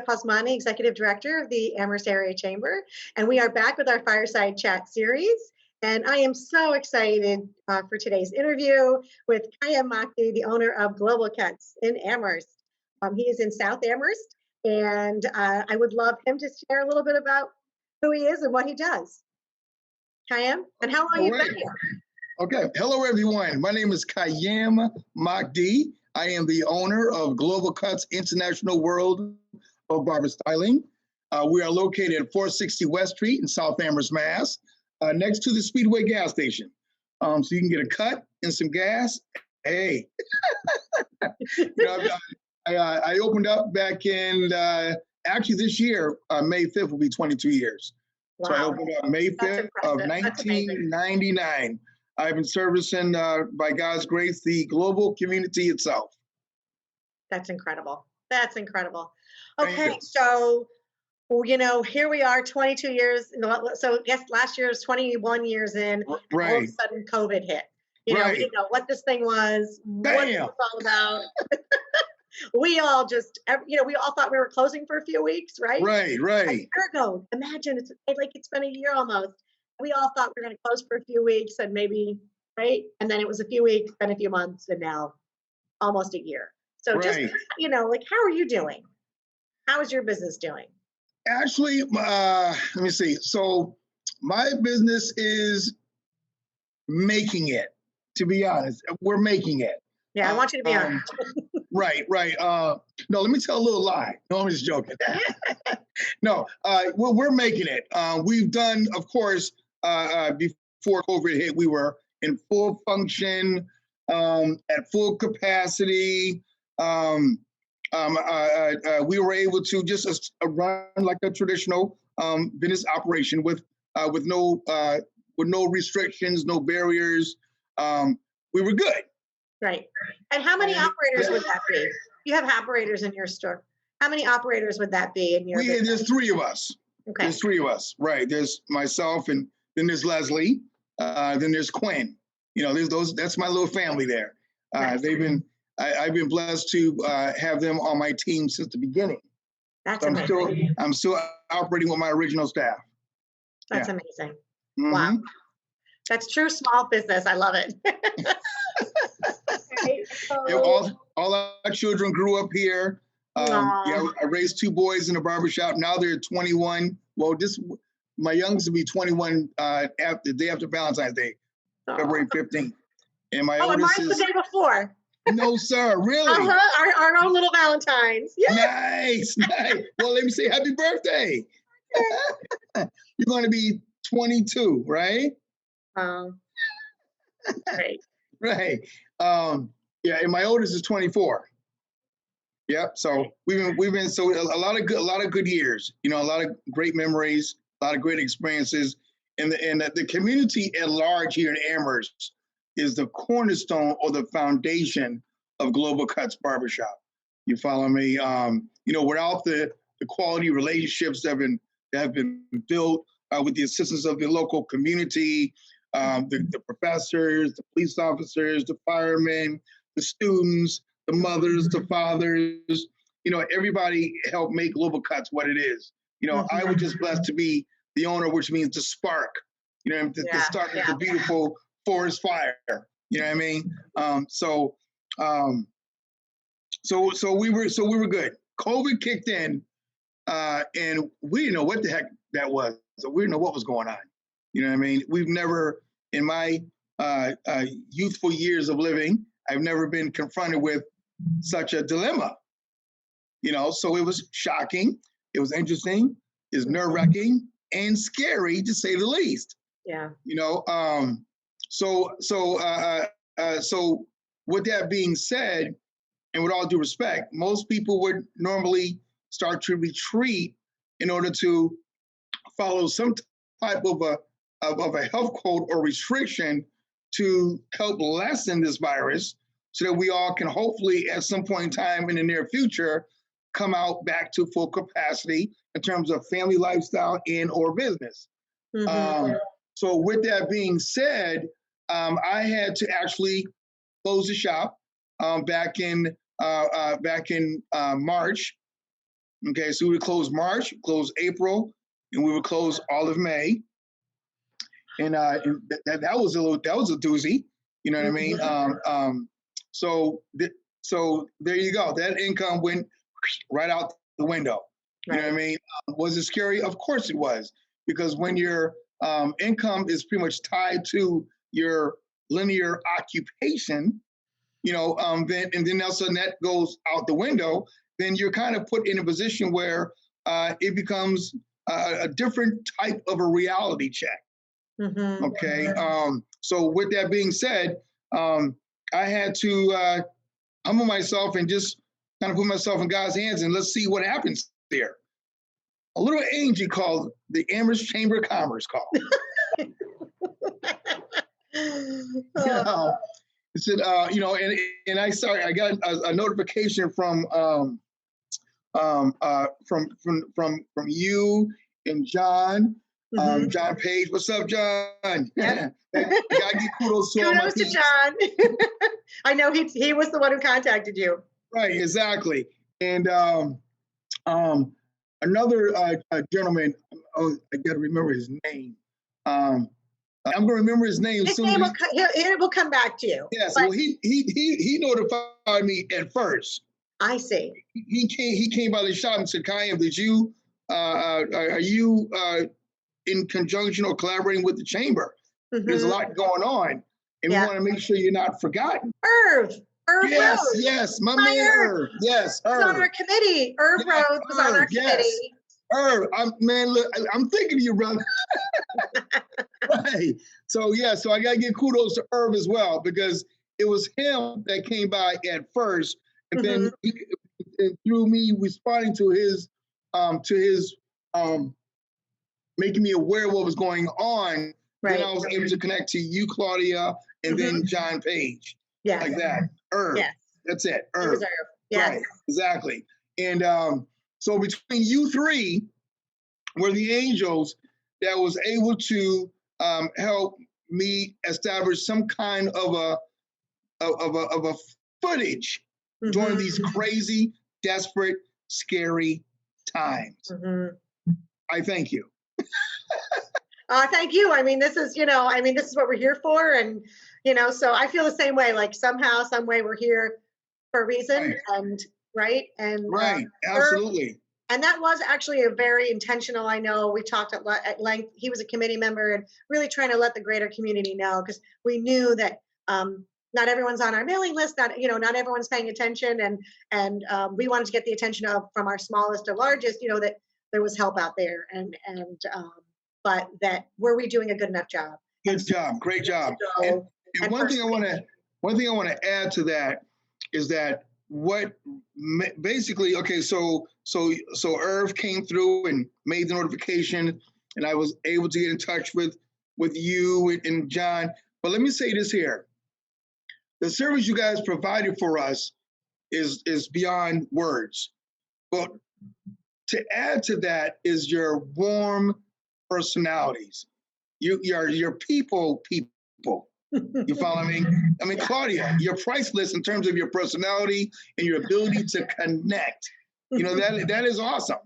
Pasmani, Executive Director of the Amherst Area Chamber, and we are back with our Fireside Chat series. And I am so excited for today's interview with Kayem Makdi, the owner of Global Cuts in Amherst. He is in South Amherst, and I would love him to share a little bit about who he is and what he does. Kayem, and how long you've been here? Okay, hello everyone. My name is Kayem Makdi. I am the owner of Global Cuts International World of Barber Styling. We are located at 460 West Street in South Amherst, Mass, next to the Speedway gas station. So you can get a cut and some gas. Hey, I opened up back in, actually this year, May 5th will be 22 years. Wow. So I opened up May 5th of 1999. I've been servicing, by God's grace, the global community itself. That's incredible. That's incredible. Okay, so, you know, here we are 22 years. So I guess last year was 21 years in. Right. All of a sudden, COVID hit. You know, we didn't know what this thing was, what it was all about. We all just, you know, we all thought we were closing for a few weeks, right? Right. A year ago, imagine, it's like it's been a year almost. We all thought we were going to close for a few weeks and maybe, right? And then it was a few weeks, then a few months, and now almost a year. So just, you know, like, how are you doing? How is your business doing? Actually, let me see. So my business is making it, to be honest. We're making it. Yeah, I want you to be honest. Right. No, let me tell a little lie. No, I'm just joking. No, we're making it. We've done, of course, before COVID hit, we were in full function, at full capacity. We were able to just run like a traditional business operation with no restrictions, no barriers. We were good. Right. And how many operators would that be? You have operators in your store. How many operators would that be in your business? There's three of us. Okay. There's three of us. Right. There's myself, and then there's Leslie. Then there's Quinn. You know, that's my little family there. Nice. I've been blessed to have them on my team since the beginning. That's so amazing. I'm still operating with my original staff. That's amazing. Mm-hmm. Wow. That's true small business. I love it. Okay, so all our children grew up here. I raised two boys in the barbershop. Now they're 21. Well, my youngest will be 21 the day after Valentine's Day, February 15th. And my oldest is the day before. No, sir, really? Our own little Valentine's. Yes. Nice. Well, let me say happy birthday. You're going to be 22, right? Great. Right. Yeah, and my oldest is 24. Yep. So we've been so a lot of good years. You know, a lot of great memories, a lot of great experiences, and the community at large here in Amherst is the cornerstone or the foundation of Global Cuts Barbershop. You follow me? You know, without the quality relationships that have been built with the assistance of the local community, the professors, the police officers, the firemen, the students, the mothers, the fathers, you know, everybody helped make Global Cuts what it is. You know, I was just blessed to be the owner, which means to spark, you know, to start the beautiful forest fire. You know what I mean? So we were good. COVID kicked in, and we didn't know what the heck that was. So we didn't know what was going on. You know what I mean? We've never, in my youthful years of living, I've never been confronted with such a dilemma. You know, so it was shocking. It was interesting. It was nerve-wracking and scary, to say the least. Yeah. You know, so with that being said, and with all due respect, most people would normally start to retreat in order to follow some type of a health code or restriction to help lessen this virus, so that we all can hopefully at some point in time in the near future come out back to full capacity in terms of family lifestyle and or business. So with that being said, I had to actually close the shop back in March Okay, so we would close March, close April, and we would close all of May. And that was a doozy. You know what I mean? So there you go. That income went right out the window. You know what I mean? Was it scary? Of course it was, because when your income is pretty much tied to your linear occupation, then all of a sudden that goes out the window. Then you're kind of put in a position where it becomes a different type of a reality check. Okay. So with that being said, I had to humble myself and just kind of put myself in God's hands and let's see what happens there. A little angel called the Amherst Chamber of Commerce called. It said, and I got a notification from you and John. John Page, what's up, John? Yep. Gotta give kudos to all my to John. I know he was the one who contacted you. Right, exactly. And another gentleman, I got to remember his name. I'm going to remember his name His soon. Name will come back to you. Yes, well, he notified me at first. I see. He came by the shop and said, "Kayam, are you in conjunction or collaborating with the chamber? There's a lot going on, and we want to make sure you're not forgotten." Irv yes, Rose. Yes, my man Irv. Yes, Irv. Was on our committee. Irv Rose was on our committee. Irv, I'm thinking of you, brother. Right. So I gotta give kudos to Irv as well, because it was him that came by at first, and then through me responding to his making me aware of what was going on. Then I was able to connect to you, Claudia, and then John Page. Yeah. Like that. Irv. Yes. That's it. Irv. It was Irv. Yes. Right. Exactly. And so between you three were the angels that was able to help me establish some kind of a footage during these crazy, desperate, scary times. I thank you. Thank you. I mean, this is what we're here for. And, so I feel the same way, like somehow, some way we're here for a reason. Right. Right. Absolutely. And that was actually a very intentional, I know we talked at length. He was a committee member and really trying to let the greater community know, because we knew that not everyone's on our mailing list, not everyone's paying attention. And we wanted to get the attention from our smallest to largest, that there was help out there. But that were we doing a good enough job? Good job. Great job. And one thing I want to add to that is that what basically, okay, so Irv came through and made the notification, and I was able to get in touch with you and John. But let me say this here. The service you guys provided for us is beyond words. But to add to that is your warm personalities. Your people. You follow me? I mean, Claudia, you're priceless in terms of your personality and your ability to connect. That is awesome.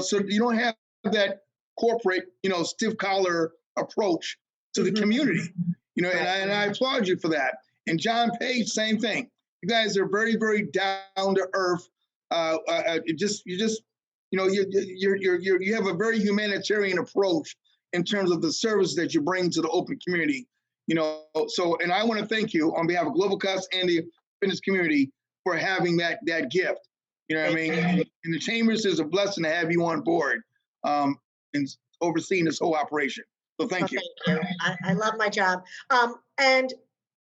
So you don't have that corporate, stiff collar approach to the community. And I applaud you for that. And John Page, same thing. You guys are very, very down to earth. You have a very humanitarian approach in terms of the service that you bring to the open community. And I want to thank you on behalf of Global Cuts and the fitness community for having that gift. You know what I mean? And the Chambers is a blessing to have you on board and overseeing this whole operation. So thank you. Thank you. I love my job. And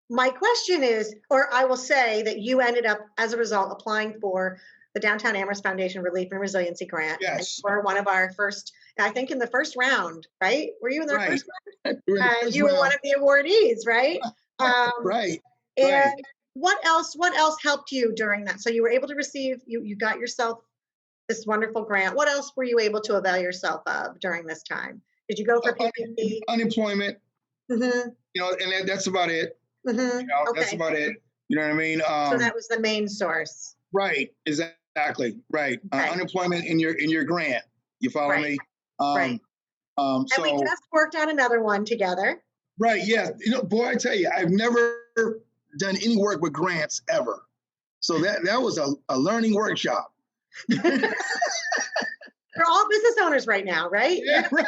my question is, or I will say that you ended up, as a result, applying for the Downtown Amherst Foundation Relief and Resiliency Grant. Yes. You were one of our first, I think in the first round, right? Were you in the first round? You were round. one of the awardees, right? Right. And what else helped you during that? So you were able to receive, you got yourself this wonderful grant. What else were you able to avail yourself of during this time? Did you go for PPP? Unemployment. And that's about it. Okay. That's about it. You know what I mean? So that was the main source. Right, exactly. Exactly. Right. Okay. Unemployment in your grant. You follow Right. me? Right. And we So just worked on another one together. right. Yes. Boy, I tell you, I've never done any work with grants ever. So that was a learning workshop. We're all business owners right now, right? Yeah, right.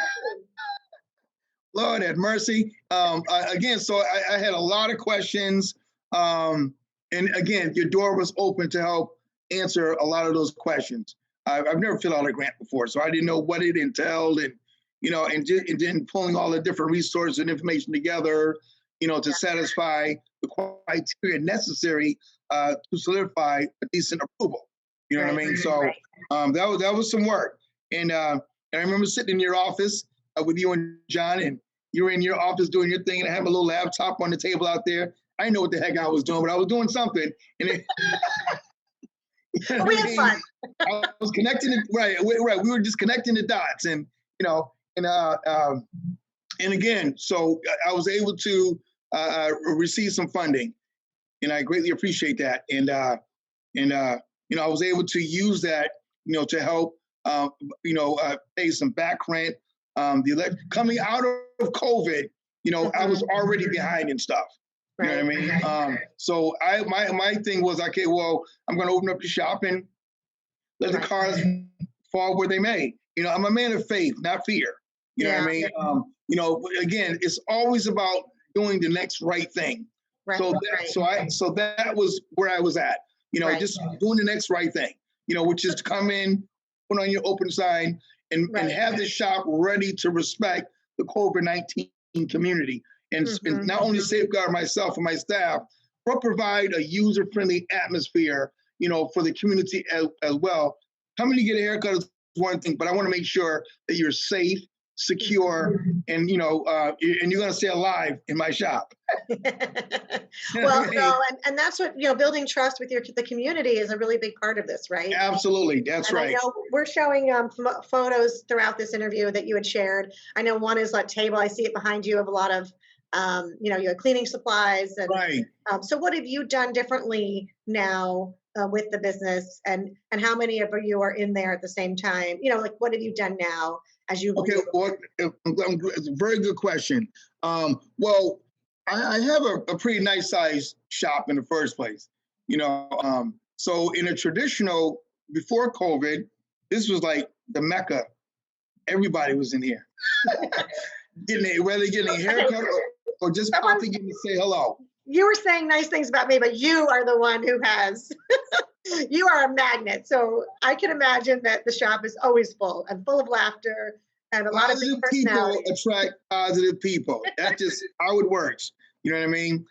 Lord have mercy. Again, so I had a lot of questions. And again, your door was open to help answer a lot of those questions. I've never filled out a grant before, so I didn't know what it entailed, and and then pulling all the different resources and information together, to satisfy the criteria necessary to solidify a decent approval. You know what I mean? So that was some work, and I remember sitting in your office with you and John, and you were in your office doing your thing, and I had my little laptop on the table out there. I didn't know what the heck I was doing, but I was doing something, and it, we had fun. I was connecting it, right. We were just connecting the dots, and and again, so I was able to receive some funding, and I greatly appreciate that. And I was able to use that, to help, pay some back rent. Coming out of COVID, I was already behind in stuff. You know what I mean? So my thing was, okay, well, I'm going to open up the shop and let the cards fall where they may. I'm a man of faith, not fear. You know what I mean? Again, it's always about doing the next right thing. Right. So that was where I was at. Just doing the next right thing. Which is to come in, put on your open sign, and have the shop ready to respect the COVID-19 community. And not only safeguard myself and my staff, but provide a user-friendly atmosphere, for the community as well. Coming to get a haircut is one thing, but I want to make sure that you're safe, secure, and you're going to stay alive in my shop. Well, no, and that's what, building trust with the community is a really big part of this, right? Absolutely, that's right. I know we're showing photos throughout this interview that you had shared. I know one is a table. I see it behind you of a lot of, you have cleaning supplies. And, so what have you done differently now with the business, and how many of you are in there at the same time? What have you done now as you? Okay, well, it's a very good question. Well, I have a pretty nice size shop in the first place, so in a traditional, before COVID, this was like the Mecca. Everybody was in here. Whether getting a haircut or just popping in to say hello. You were saying nice things about me, but you are the one who has, you are a magnet. So I can imagine that the shop is always full and full of laughter and a lot of people attract positive people. That's just how it works. You know what I mean?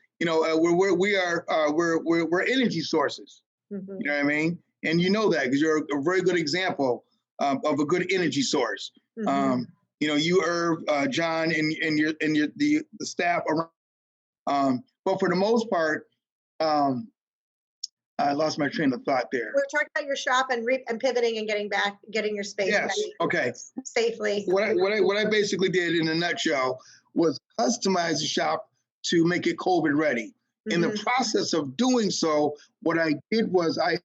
We're energy sources. Mm-hmm. You know what I mean? And you know that because you're a very good example of a good energy source. Mm-hmm. You, Irv, John, and the staff around. But for the most part, I lost my train of thought there. We're talking about your shop and pivoting and getting your space ready. Okay. Safely. What I basically did in a nutshell was customize the shop to make it COVID ready. Mm-hmm. In the process of doing so, what I did was I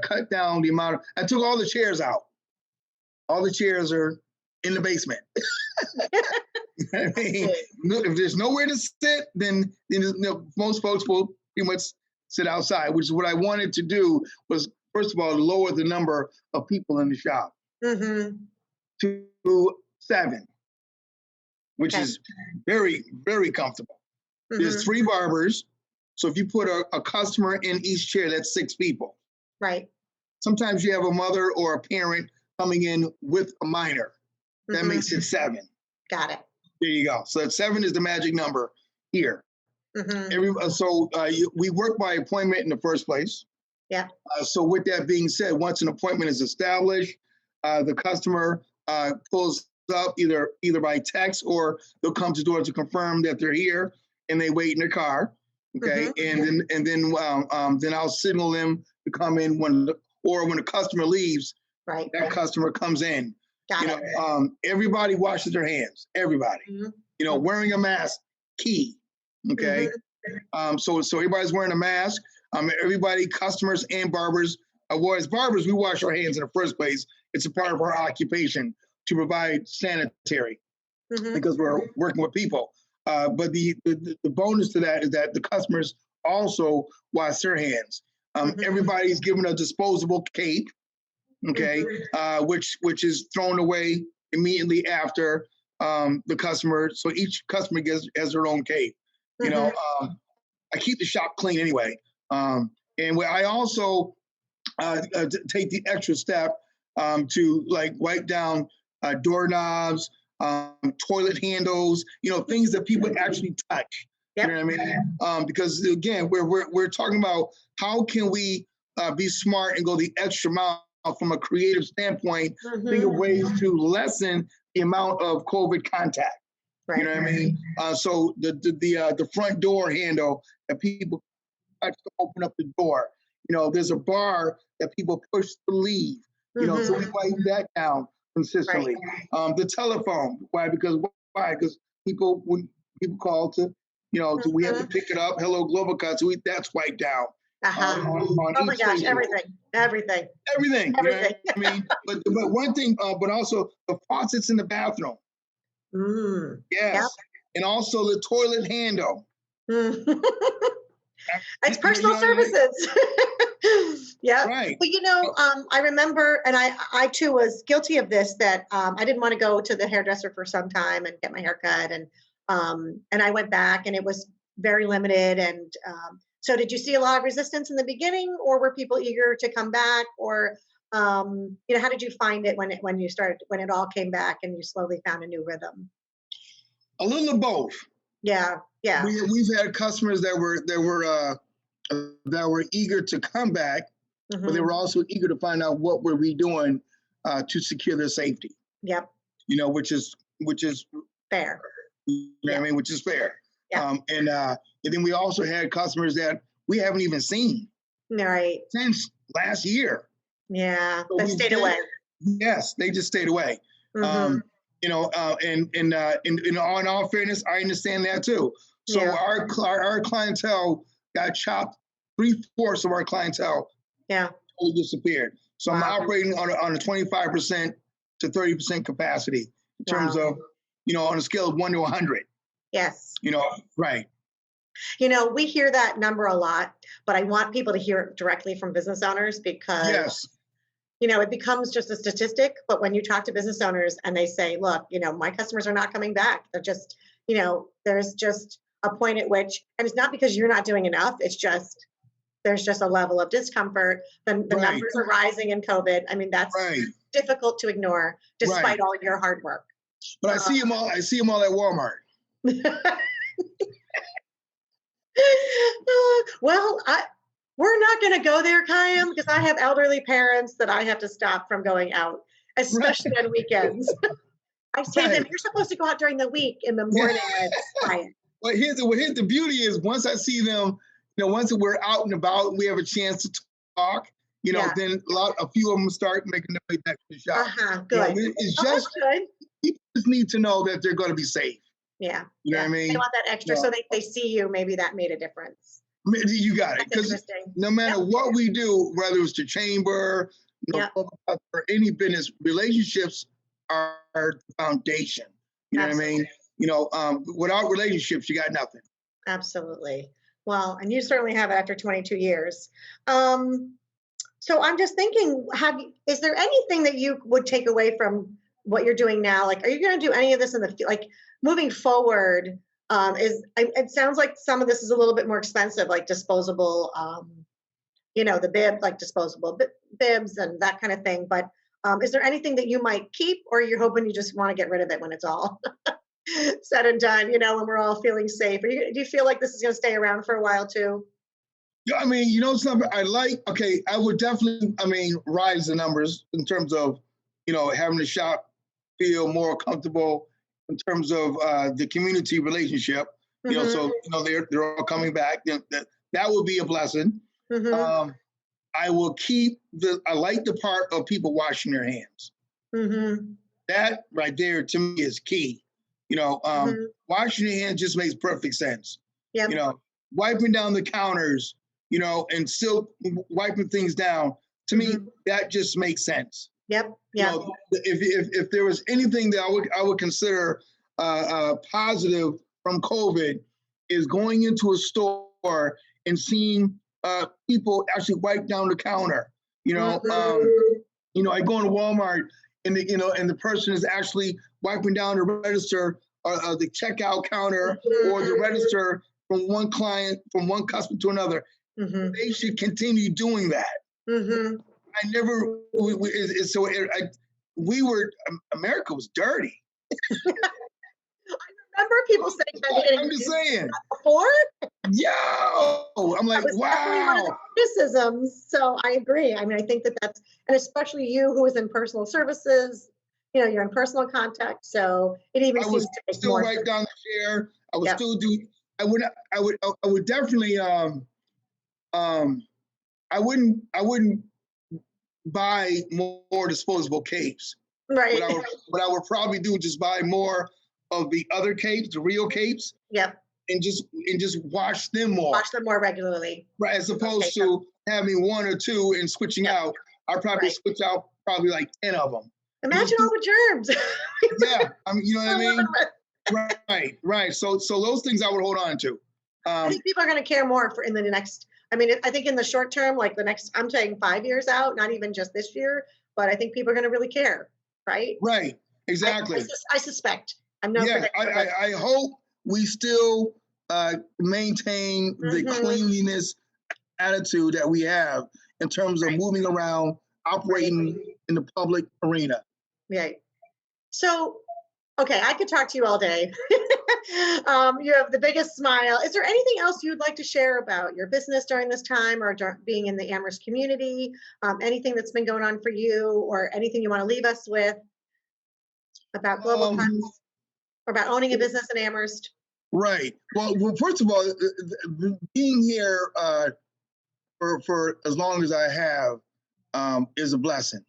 cut down the amount I took all the chairs out. All the chairs are in the basement. I mean, if there's nowhere to sit, then most folks will pretty much sit outside, which is what I wanted to do was, first of all, lower the number of people in the shop to 7, which is very, very comfortable. Mm-hmm. There's 3 barbers. So if you put a customer in each chair, that's 6 people. Right. Sometimes you have a mother or a parent coming in with a minor. That makes it 7. Got it. There you go. So that 7 is the magic number here. Mm-hmm. We work by appointment in the first place. Yeah. So with that being said, once an appointment is established, the customer pulls up either by text or they'll come to the door to confirm that they're here, and they wait in their car. Okay, and then I'll signal them to come in when the customer leaves. Right. That customer comes in. Got it. Everybody washes their hands. Everybody. Mm-hmm. Wearing a mask, key. Okay. Mm-hmm. So everybody's wearing a mask. Everybody, customers and barbers, well, as barbers, we wash our hands in the first place. It's a part of our occupation to provide sanitary because we're working with people. But the bonus to that is that the customers also wash their hands. Everybody's given a disposable cape, okay, which is thrown away immediately after the customer. So each customer has their own cape. You know, I keep the shop clean anyway. And I also take the extra step to like wipe down doorknobs, toilet handles, you know, things that people actually touch. You know what I mean? Because again, we're talking about how can we be smart and go the extra mile from a creative standpoint, think of ways to lessen the amount of COVID contact. You know what I mean? So the front door handle that people touch to open up the door. You know, there's a bar that people push to leave. You know, so we wipe that down consistently. The telephone, why? Because people when people call to, you know, we have to pick it up. Hello, Global Cut. So that's wiped down. Oh my gosh, everything. You know what I mean? But one thing, but also the faucets in the bathroom. Yes. And also the toilet handle. It's personal services. Yeah. Right. But you know, I remember, and I too was guilty of this, that I didn't want to go to the hairdresser for some time and get my hair cut. And I went back and it was very limited. And so did you see a lot of resistance in the beginning, or were people eager to come back? Or, you know, how did you find it when it all came back and you slowly found a new rhythm? A little of both. Yeah. We've had customers that were eager to come back, but they were also eager to find out what were we doing to secure their safety. Yep. You know, which is fair. You know what I mean? Which is fair. Yeah. And then we also had customers that we haven't even seen since last year. Yeah, so they stayed away. Yes, they just stayed away. You know, and in all fairness, I understand that too. So our clientele got chopped. 3/4 of our clientele totally disappeared. So I'm operating on a 25% to 30% capacity in terms of, you know, on a scale of 1 to 100. Yes. You know, right. You know, we hear that number a lot, but I want people to hear it directly from business owners because, you know, it becomes just a statistic. But when you talk to business owners and they say, look, you know, my customers are not coming back. They're just, you know, there's just a point at which, and it's not because you're not doing enough. It's just, there's just a level of discomfort. The numbers are rising in COVID. I mean, that's difficult to ignore despite all your hard work. But I see them all at Walmart. Well, we're not going to go there, Kayam, because I have elderly parents that I have to stop from going out, especially on weekends. I say to them, you're supposed to go out during the week in the morning when it's quiet. Well, here's the beauty is once I see them, you know, once we're out and about and we have a chance to talk, you know, then a few of them start making their way back to the shop. Good. You know, it's just people just need to know that they're going to be safe. Yeah. You know what I mean? They want that extra so they see you. Maybe that made a difference. You got it. Because no matter what we do, whether it's the chamber, or any business, relationships are the foundation. You know what I mean? You know, without relationships, you got nothing. Absolutely. Well, and you certainly have it after 22 years. So I'm just thinking, is there anything that you would take away from what you're doing now? Like, are you going to do any of this in the, like, moving forward? It sounds like some of this is a little bit more expensive, like disposable, you know, disposable bibs and that kind of thing. But is there anything that you might keep, or you're hoping you just want to get rid of it when it's all said and done, you know, when we're all feeling safe? Do you feel like this is going to stay around for a while too? Yeah, I mean, you know, something I like, I would definitely, rise the numbers in terms of, you know, having the shop feel more comfortable in terms of the community relationship, you know, so, you know, they're all coming back. That would be a blessing. I will keep I like the part of people washing their hands. That right there to me is key. You know, washing your hands just makes perfect sense. You know, wiping down the counters, you know, and still wiping things down. To me, that just makes sense. Yep. You Yeah. know, if there was anything that I would consider positive from COVID, is going into a store and seeing people actually wipe down the counter. You know, I go into Walmart and the person is actually wiping down the register or the checkout counter or the register from one customer to another. They should continue doing that. I never. America was dirty. I remember people saying that. I'm just saying. Before? Yo, I'm like, wow. One of the criticisms. So I agree. I mean, I think that's, and especially you who is in personal services, you're in personal contact. So it even seems to make still more write sense. down the chair. I would still do. I would definitely. I wouldn't buy more disposable capes. Right. What I would probably do is just buy more of the other capes, the real capes. Yep. And just wash them more. Wash them more regularly. Right, as opposed to having one or two and switching out. I'd probably switch out probably like 10 of them. Imagine all the germs. Yeah, you know what I mean? Right. So those things I would hold on to. I think people are going to care more in the next. I mean, I think in the short term, like the next, I'm saying 5 years out, not even just this year, but I think people are going to really care, right? Right, exactly. I suspect. I'm no predictor. I hope we still maintain the cleanliness attitude that we have in terms of moving around, operating in the public arena. Right. So, okay, I could talk to you all day. You have the biggest smile. Is there anything else you'd like to share about your business during this time or being in the Amherst community? Anything that's been going on for you or anything you want to leave us with about Global Cuts or about owning a business in Amherst? Right. Well, first of all, being here for as long as I have is a blessing.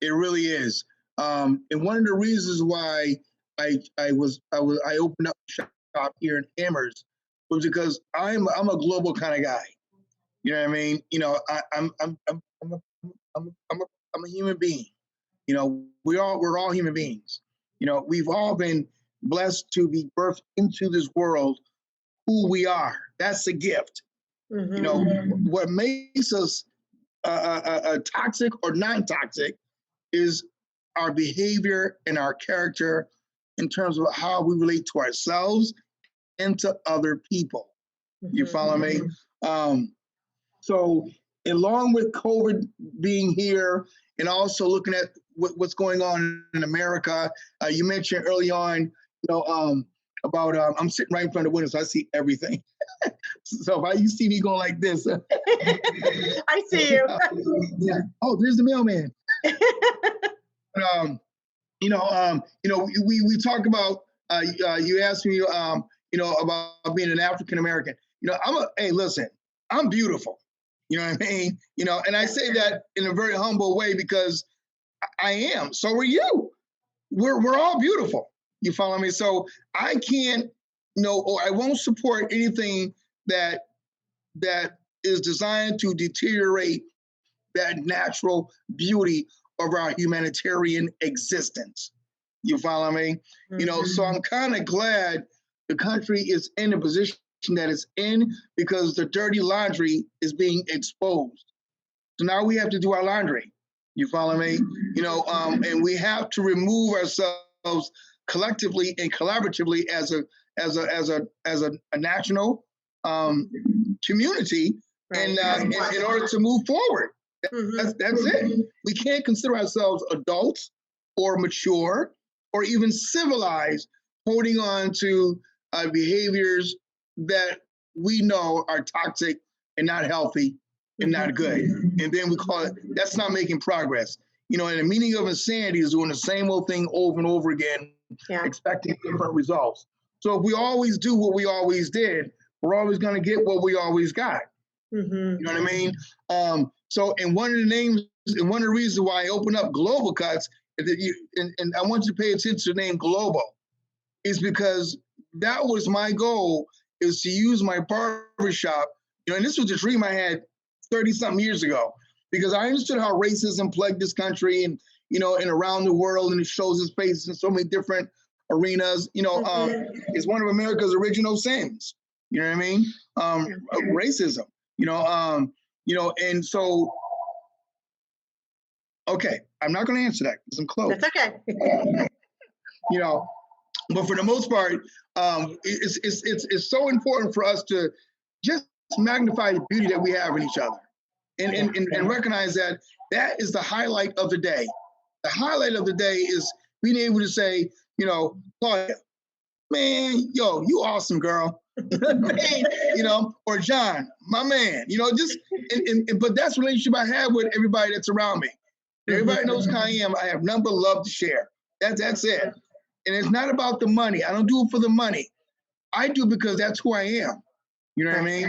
It really is. And one of the reasons why I opened up a shop here in Amherst was because I'm a global kind of guy. You know what I mean? I'm a human being. We're all human beings. We've all been blessed to be birthed into this world who we are. That's a gift. What makes us toxic or non-toxic is our behavior and our character in terms of how we relate to ourselves and to other people. You follow me? So along with COVID being here and also looking at what's going on in America, you mentioned early on, about I'm sitting right in front of the window, so I see everything. So if you see me going like this, I see you. Yeah. Oh, there's the mailman. We talk about. You asked me, about being an African American. Hey, listen, I'm beautiful. You know what I mean? And I say that in a very humble way because I am. So are you. We're all beautiful. You follow me? So I can't, or I won't support anything that is designed to deteriorate that natural beauty of our humanitarian existence. You follow me? So I'm kind of glad the country is in the position that it's in because the dirty laundry is being exposed. So now we have to do our laundry. You follow me? And we have to remove ourselves collectively and collaboratively as a national community, and in order to move forward. That's it. We can't consider ourselves adults or mature or even civilized, holding on to behaviors that we know are toxic and not healthy and not good. And then we call it, that's not making progress. And the meaning of insanity is doing the same old thing over and over again, expecting different results. So if we always do what we always did, we're always going to get what we always got. You know what I mean? And one of the reasons why I opened up Global Cuts, and I want you to pay attention to the name Global, is because that was my goal, is to use my barbershop. And this was a dream I had 30-something years ago. because I understood how racism plagued this country and, and around the world, and it shows its face in so many different arenas. It's one of America's original sins. You know what I mean? Racism. And so, okay, I'm not going to answer that because I'm close. That's okay. But for the most part, it's so important for us to just magnify the beauty that we have in each other, and recognize that is the highlight of the day. The highlight of the day is being able to say, Claudia, man, yo, you awesome, girl. Or John, my man, but that's the relationship I have with everybody that's around me. Everybody knows who I am. I have nothing but love to share. That's it. And it's not about the money. I don't do it for the money. I do because that's who I am. You know what I mean?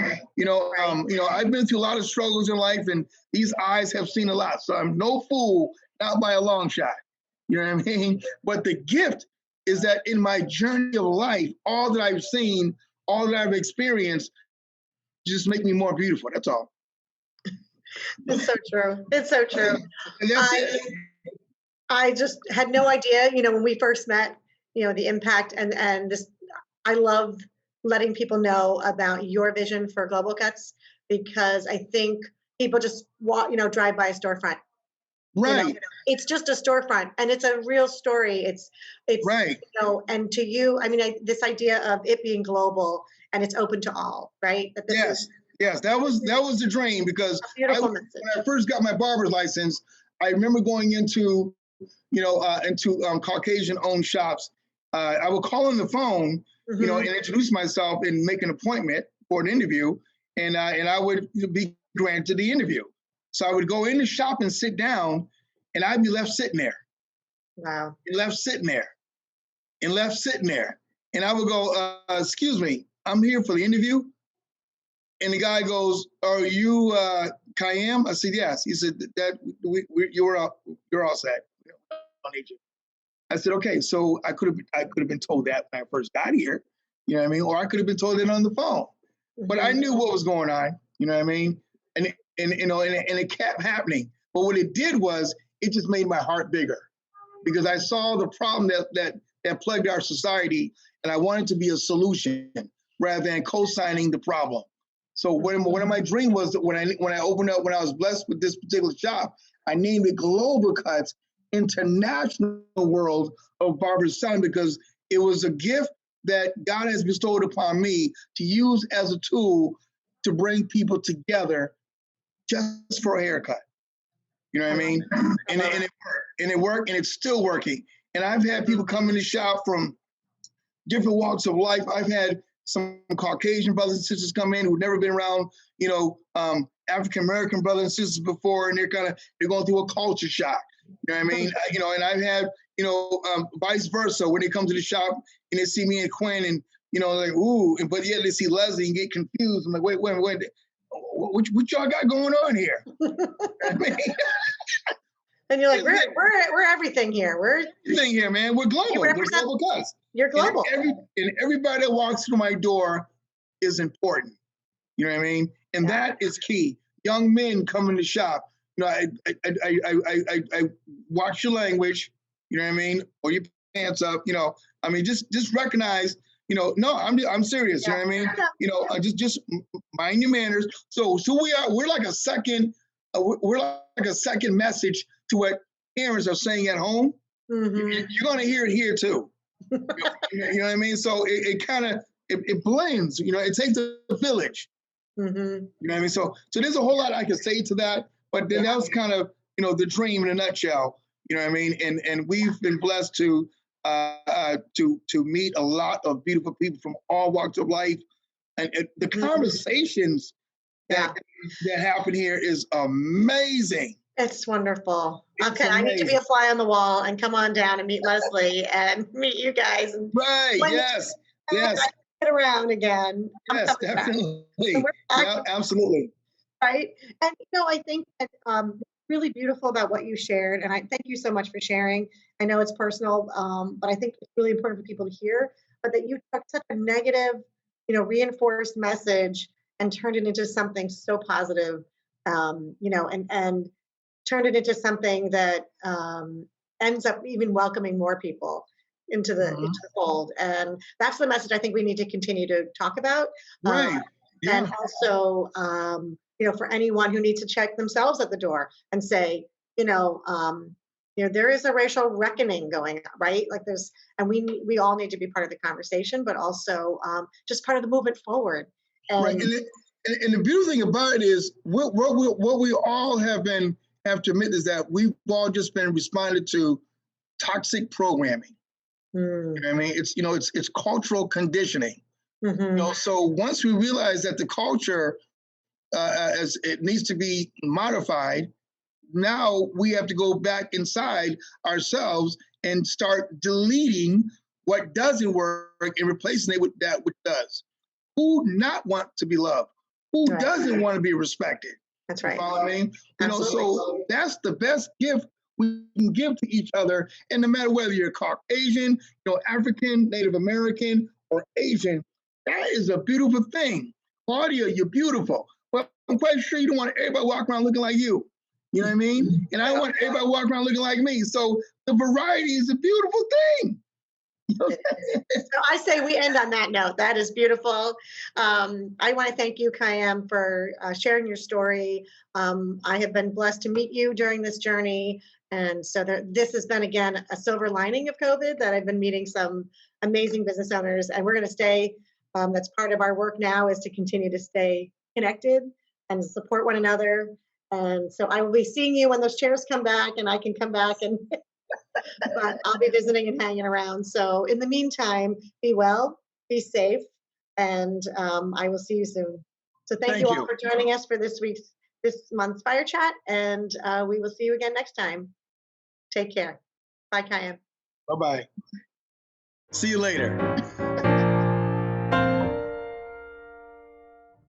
I've been through a lot of struggles in life, and these eyes have seen a lot. So I'm no fool, not by a long shot. You know what I mean? But the gift is that in my journey of life, all that I've seen, all that I've experienced, just make me more beautiful. That's all. It's so true. It's so true. And that's it. I just had no idea, when we first met, the impact and this, I love letting people know about your vision for Global Cuts, because I think people just drive by a storefront. Right. It's just a storefront, and it's a real story. It's right. And to you, I mean, this idea of it being global and it's open to all, right? Yes, that was the dream, because when I first got my barber's license, I remember going into Caucasian-owned shops. I would call on the phone, and introduce myself and make an appointment for an interview, and I would be granted the interview. So I would go in the shop and sit down, and I'd be left sitting there. Wow. And left sitting there. And I would go, excuse me, I'm here for the interview. And the guy goes, "Are you Kayam?" I said, "Yes." He said, "You're all set. I need you." I said, "Okay." So I could have been told that when I first got here, you know what I mean, or I could have been told it on the phone. But I knew what was going on, you know what I mean, and it kept happening. But what it did was it just made my heart bigger, because I saw the problem that plagued our society, and I wanted to be a solution rather than co-signing the problem. So one of my dreams was that when I opened up, when I was blessed with this particular shop, I named it Global Cuts, International World of Barber Son, because it was a gift that God has bestowed upon me to use as a tool to bring people together just for a haircut. You know what I mean? And it worked, and it's still working. And I've had people come in the shop from different walks of life. I've had some Caucasian brothers and sisters come in who've never been around, African-American brothers and sisters before, and they're going through a culture shock. You know what I mean? And I've had, vice versa, when they come to the shop and they see me and Quinn, and, like, ooh, but yet they see Leslie and get confused. I'm like, wait, what y'all got going on here? I mean, and you're like, we're everything here. We're everything here, man. We're global. We're Global Cuts. You're global. And everybody that walks through my door is important. You know what I mean? And that is key. Young men come in the shop. I watch your language. You know what I mean? Or your pants up. Just recognize. No, I'm serious. Yeah. You know what I mean? Just mind your manners. So we're like a second. We're like a second message to what parents are saying at home. Mm-hmm. You're gonna hear it here too. You know what I mean? So it kind of blends. It takes a village. Mm-hmm. You know what I mean? So there's a whole lot I can say to that, but then that was kind of the dream in a nutshell. You know what I mean? And we've been blessed to meet a lot of beautiful people from all walks of life, and the conversations that happen here is amazing. It's wonderful. It's okay, amazing. I need to be a fly on the wall and come on down and meet Leslie and meet you guys. And right? Yes. Get around again. Yes, definitely. Yeah, absolutely. Right, and I think that really beautiful about what you shared, and I thank you so much for sharing. I know it's personal, but I think it's really important for people to hear. But that you took such a negative, reinforced message and turned it into something so positive you know, and turn it into something that ends up even welcoming more people into Mhm. the fold. And that's the message I think we need to continue to talk about. Right. And Yeah. also, you know, for anyone who needs to check themselves at the door and say, you know, there is a racial reckoning going on, right? Like there's, and we all need to be part of the conversation, but also just part of the movement forward. Right. And And the beautiful thing about it is what we all have to admit is that we've all just been responded to toxic programming. You know what I mean? It's cultural conditioning. mhm, So once we realize that the culture as it needs to be modified, now we have to go back inside ourselves and start deleting what doesn't work and replacing it with that which does. Who not want to be loved? Who right, doesn't want to be respected? that's You right. follow me? Absolutely. So that's the best gift we can give to each other. And no matter whether you're Caucasian, African, Native American, or Asian, that is a beautiful thing. Claudia, you're beautiful. Well, I'm quite sure you don't want everybody walking around looking like you. You know what I mean? And I don't want everybody walking around looking like me. So the variety is a beautiful thing. So I say we end on that note. That is beautiful. I want to thank you, Kayam, for sharing your story. I have been blessed to meet you during this journey. And so this has been, again, a silver lining of COVID, that I've been meeting some amazing business owners. And we're going to stay, that's part of our work now, is to continue to stay connected and support one another. And so I will be seeing you when those chairs come back and I can come back and but I'll be visiting and hanging around. So in the meantime, be well, be safe, and I will see you soon. So thank you Thank all you. for joining us for this month's Fire Chat, and we will see you again next time. Take care. Bye, Kaya. Bye bye. See you later.